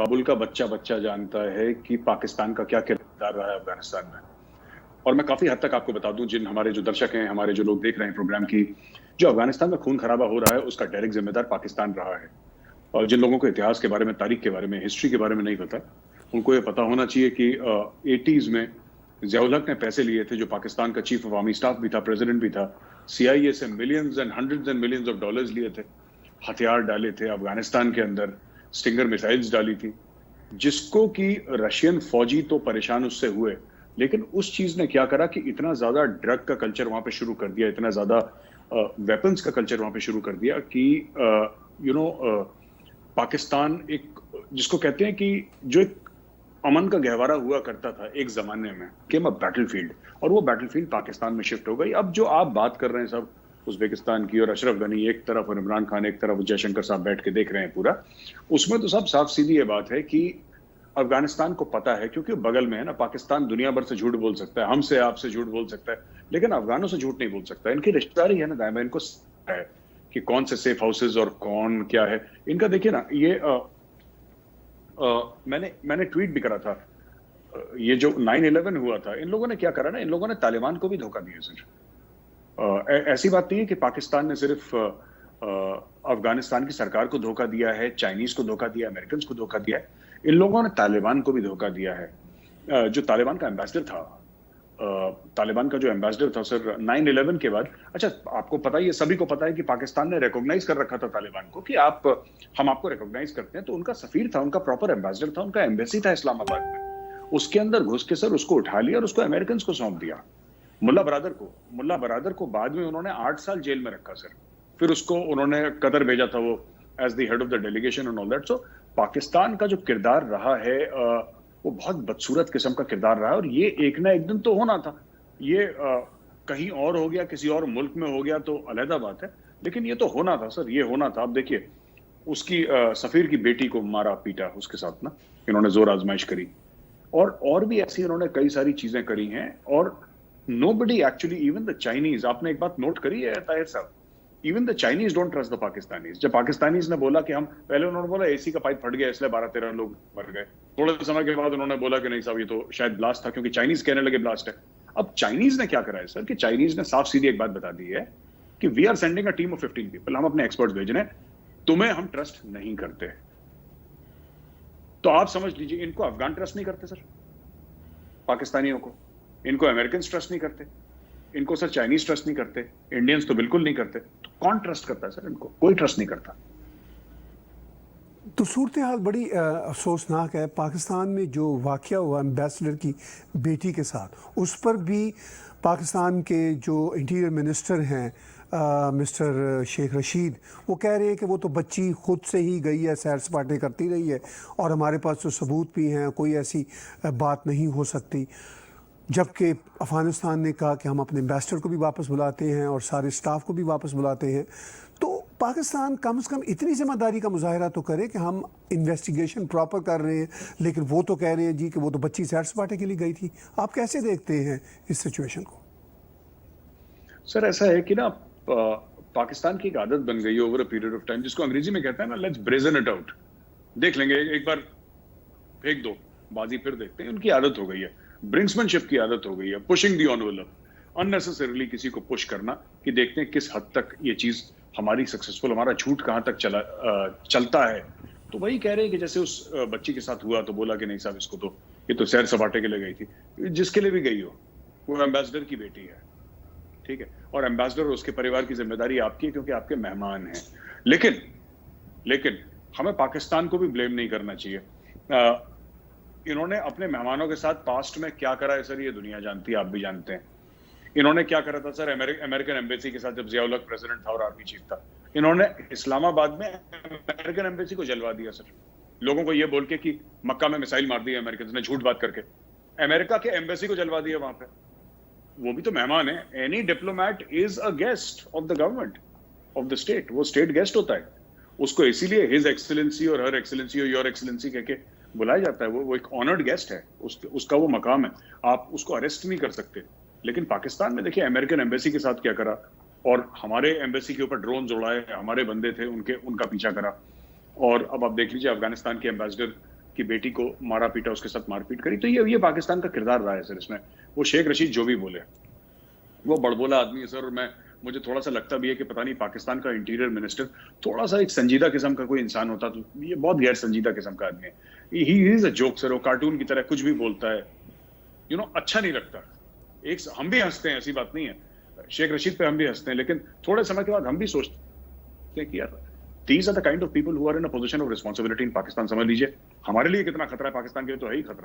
काबुल का बच्चा बच्चा जानता है कि पाकिस्तान का क्या किरदार रहा है अफगानिस्तान में। और मैं काफी हद तक आपको बता दूं, जिन हमारे जो दर्शक हैं, हमारे जो लोग देख रहे हैं प्रोग्राम की, जो अफगानिस्तान में खून खराबा हो रहा है उसका डायरेक्ट जिम्मेदार पाकिस्तान रहा है। और जिन लोगों को इतिहास के बारे में, तारीख के बारे में, हिस्ट्री के बारे में नहीं पता, उनको ये पता होना चाहिए कि 80s में जियाउल हक ने पैसे लिए थे, जो पाकिस्तान का चीफ ऑफ आर्मी स्टाफ भी था, प्रेसिडेंट भी था, CIA से millions and hundreds and millions of dollars लिए थे, हथियार डाले थे अफगानिस्तान के अंदर, स्टिंगर मिसाइल्स डाली थी, जिसको कि रशियन फौजी तो परेशान उससे हुए, लेकिन उस चीज ने क्या करा कि इतना ज्यादा ड्रग का कल्चर वहां पे शुरू कर दिया, इतना ज्यादा वेपन्स का कल्चर वहां पे शुरू कर दिया कि पाकिस्तान एक, जिसको कहते हैं कि जो एक अमन का गहवारा हुआ करता था एक जमाने में, केम अ बैटलफील्ड, और वो बैटलफील्ड पाकिस्तान में शिफ्ट हो गई। अब जो आप बात कर रहे हैं सब उज्बेकिस्तान की, और अशरफ गनी एक तरफ और इमरान खान एक तरफ, जयशंकर साहब बैठ के देख रहे हैं पूरा, उसमें तो सब साफ सीधी ये बात है कि अफगानिस्तान को पता है, क्योंकि बगल में है ना, पाकिस्तान दुनिया भर से झूठ बोल सकता है, हमसे आपसे झूठ बोल सकता है, लेकिन अफगानों से झूठ नहीं बोल सकता। इनकी रिश्तेदारी है ना दायमा, इनको है कि कौन से सेफ हाउसेज और कौन क्या है इनका। देखिए ना, ये मैंने ट्वीट भी करा था, ये जो 9/11 हुआ था, इन लोगों ने क्या करा ना, इन लोगों ने तालिबान को भी धोखा दिया सर। ऐसी बात नहीं है कि पाकिस्तान ने सिर्फ अफगानिस्तान की सरकार को धोखा दिया है, चाइनीज को धोखा दिया, अमेरिकन को धोखा दिया है, इन लोगों ने तालिबान को भी धोखा दिया है। जो तालिबान का एम्बेसडर था, तालिबान का जो एम्बेसडर था सर 9/11 के बाद, अच्छा आपको पता ही है, सभी को पता है कि पाकिस्तान ने रिकॉग्नाइज कर रखा था तालिबान को कि हम आपको रिकॉग्नाइज करते हैं, तो उनका सफीर था, उनका प्रॉपर एम्बेसडर था, उनका एम्बेसी था इस्लामाबाद में, उसके अंदर घुस के सर उसको उठा लिया और उसको अमेरिकन को सौंप दिया। मुल्ला बरादर को बाद में उन्होंने 8 साल जेल में रखा सर, फिर उसको उन्होंने कतर भेजा था, वो as the head of the delegation and all that. So Pakistan का जो किरदार रहा है वो बहुत बदसूरत किस्म का किरदार रहा है, और ये एक ना एक दिन तो होना था। ये कहीं और हो गया, किसी और मुल्क में हो गया तो अलहदा बात है, लेकिन ये तो होना था सर, ये होना था। आप देखिए, उसकी सफीर की बेटी को मारा पीटा उसके साथ ना, इन्होंने जोर आजमाइश करी, और भी ऐसी इन्होंने कई सारी चीजें करी हैं। और nobody actually, even the Chinese, आपने एक बात नोट करी है ताहिर साहब, even the Chinese don't trust the Pakistanis. जब पाकिस्तानीज ने बोला कि हम, पहले उन्होंने बोला एसी का पाइप फट गया इसलिए 12-13 लोग मर गए, थोड़े समय के बाद उन्होंने बोला कि नहीं साहब ये तो शायद ब्लास्ट था, क्योंकि चाइनीज कहने लगे ब्लास्ट है। अब चाइनीज ने क्या करा है सर, कि चाइनीज ने साफ सीधी एक बात बता दी है कि we are sending a team of 15 people, हम अपने एक्सपर्ट्स भेज रहे हैं, तुम्हें हम ट्रस्ट नहीं करते। तो आप समझ लीजिए, इनको अफगान ट्रस्ट नहीं करते सर, पाकिस्तानियों को, इनको अमेरिकन ट्रस्ट नहीं करते, इनको सर चाइनीज ट्रस्ट नहीं करते, इंडियंस तो बिल्कुल नहीं करते, तो कौन ट्रस्ट करता है सर इनको? कोई ट्रस्ट नहीं करता। तो सूरत हाल बड़ी अफसोसनाक है। पाकिस्तान में जो वाक़या हुआ एम्बेसडर की बेटी के साथ, उस पर भी पाकिस्तान के जो इंटीरियर मिनिस्टर हैं मिस्टर शेख रशीद, वो कह रहे हैं कि वो तो बच्ची खुद से ही गई है, सैर सपाटे करती रही है, और हमारे पास तो सबूत भी हैं, कोई ऐसी बात नहीं हो सकती। जबकि अफ़गानिस्तान ने कहा कि हम अपने एम्बेसडर को भी वापस बुलाते हैं और सारे स्टाफ को भी वापस बुलाते हैं। तो पाकिस्तान कम से कम इतनी ज़िम्मेदारी का मुजाहरा तो करे कि हम इन्वेस्टिगेशन प्रॉपर कर रहे हैं, लेकिन वो तो कह रहे हैं जी कि वो तो बच्ची सैर सपाटे के लिए गई थी। आप कैसे देखते हैं इस सिचुएशन को? सर ऐसा है कि ना, पाकिस्तान की एक आदत बन गई है over a period of time, जिसको अंग्रेजी में कहते हैं ना, लेट्स ब्रेजन इट आउट, देख लेंगे, एक बार फेंक दो बाजी फिर देखते हैं। उनकी आदत हो गई है, ब्रिंक्समैनशिप की आदत हो गई है, पुशिंग दी एनवेलप, अननेसेसरीली किसी को पुश करना कि देखते हैं किस हद तक ये चीज हमारी सक्सेसफुल, हमारा झूठ कहां तक चलता है। तो वही कह रहे हैं कि जैसे उस बच्ची के साथ हुआ, तो बोला कि नहीं साहब इसको तो, ये तो सैर सपाटे के लिए गई थी। जिसके लिए भी गई हो, वो एम्बेसडर की बेटी है, ठीक है, और एम्बेसडर और उसके परिवार की जिम्मेदारी आपकी है, क्योंकि आपके मेहमान हैं। लेकिन हमें पाकिस्तान को भी ब्लेम नहीं करना चाहिए। इन्होंने अपने मेहमानों के साथ पास्ट में क्या करा है सर, ये दुनिया जानती है, आप भी जानते हैं। इन्होंने क्या करा था सर अमेरिकन एम्बेसी के साथ, जब जियाउल हक प्रेसिडेंट था और आर्मी चीफ था, इन्होंने इस्लामाबाद में अमेरिकन एम्बेसी को जलवा दिया सर, लोगों को ये बोल के कि मक्का में मिसाइल मार दी अमेरिकन ने, झूठ बात करके अमेरिका के एम्बेसी को जलवा दिया वहां पे। वो भी तो मेहमान है, any diplomat is a guest of the government of the state, वो स्टेट गेस्ट होता है, उसको इसीलिए हिज एक्सीलेंसी और हर एक्सीलेंसी और योर एक्सीलेंसी कहके बुलाया जाता है। वो एक ऑनर्ड गेस्ट है, उसका वो मकाम है, आप उसको अरेस्ट नहीं कर सकते। लेकिन पाकिस्तान में देखिए अमेरिकन एम्बेसी के साथ क्या करा, और हमारे एम्बेसी के ऊपर ड्रोन उड़ाए, हमारे बंदे थे उनका पीछा करा। और अब आप देख लीजिए अफगानिस्तान के एम्बेसडर कि बेटी को मारा पीटा, उसके साथ मारपीट करी। तो ये पाकिस्तान का किरदार रहा है सर इसमें। वो शेख रशीद जो भी बोले, वो बड़बोला आदमी है सर। और मुझे थोड़ा सा लगता भी है कि पता नहीं पाकिस्तान का इंटीरियर मिनिस्टर थोड़ा सा एक संजीदा किस्म का कोई इंसान होता तो ये बहुत गैर संजीदा किस्म का आदमी है। He is a joke sir. वो कार्टून की तरह कुछ भी बोलता है, अच्छा नहीं लगता। हम भी हंसते हैं, ऐसी बात नहीं है, शेख रशीद पे हम भी हंसते हैं, लेकिन थोड़े समय के बाद हम भी सोचते हैं कि यार these are the kind of people who are in a position of responsibility in Pakistan. समझ लीजिए हमारे लिए कितना खतरा है, पाकिस्तान के लिए तो है ही खतरा।